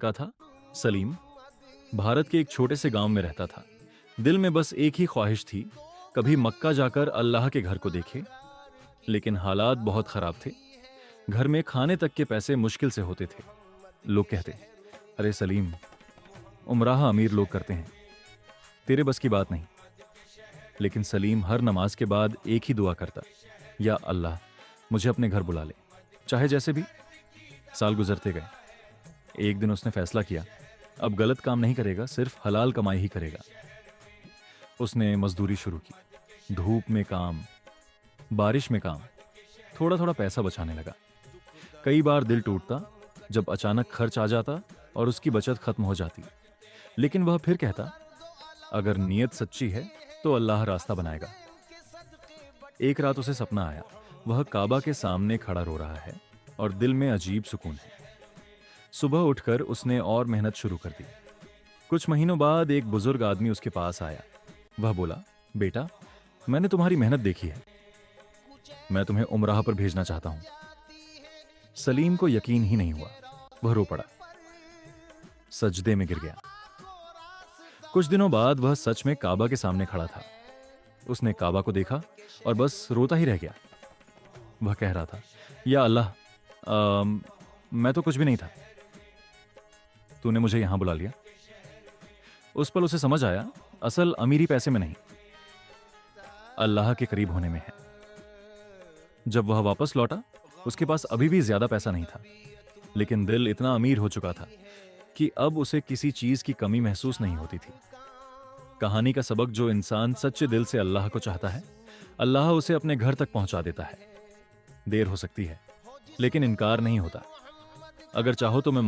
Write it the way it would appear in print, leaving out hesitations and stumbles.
लड़का था, सलीम। भारत के एक छोटे से गांव में रहता था। दिल में बस एक ही ख्वाहिश थी, कभी मक्का जाकर अल्लाह के घर को देखे। लेकिन हालात बहुत खराब थे। घर में खाने तक के पैसे मुश्किल से होते थे। लोग कहते, अरे सलीम, उमराह अमीर लोग करते हैं, तेरे बस की बात नहीं। लेकिन सलीम हर नमाज के बाद एक ही दुआ करता, या अल्लाह, मुझे अपने घर बुला ले, चाहे जैसे भी। साल गुजरते गए। एक दिन उसने फैसला किया, अब गलत काम नहीं करेगा, सिर्फ हलाल कमाई ही करेगा। उसने मजदूरी शुरू की। धूप में काम, बारिश में काम, थोड़ा थोड़ा पैसा बचाने लगा। कई बार दिल टूटता जब अचानक खर्च आ जाता और उसकी बचत खत्म हो जाती। लेकिन वह फिर कहता, अगर नीयत सच्ची है तो अल्लाह रास्ता बनाएगा। एक रात उसे सपना आया, वह काबा के सामने खड़ा रो रहा है और दिल में अजीब सुकून है। सुबह उठकर उसने और मेहनत शुरू कर दी। कुछ महीनों बाद एक बुजुर्ग आदमी उसके पास आया। वह बोला, बेटा, मैंने तुम्हारी मेहनत देखी है, मैं तुम्हें उमराह पर भेजना चाहता हूं। सलीम को यकीन ही नहीं हुआ। वह रो पड़ा, सजदे में गिर गया। कुछ दिनों बाद वह सच में काबा के सामने खड़ा था। उसने काबा को देखा और बस रोता ही रह गया। वह कह रहा था, या अल्लाह, मैं तो कुछ भी नहीं था, तूने मुझे यहां बुला लिया। उस पल उसे समझ आया, असल अमीरी पैसे में नहीं, अल्लाह के करीब होने में है। जब वह वापस लौटा, उसके पास अभी भी ज्यादा पैसा नहीं था, लेकिन दिल इतना अमीर हो चुका था कि अब उसे किसी चीज की कमी महसूस नहीं होती थी। कहानी का सबक, जो इंसान सच्चे दिल से अल्लाह को चाहता है, अल्लाह उसे अपने घर तक पहुंचा देता है। देर हो सकती है, लेकिन इनकार नहीं होता। अगर चाहो तो मैं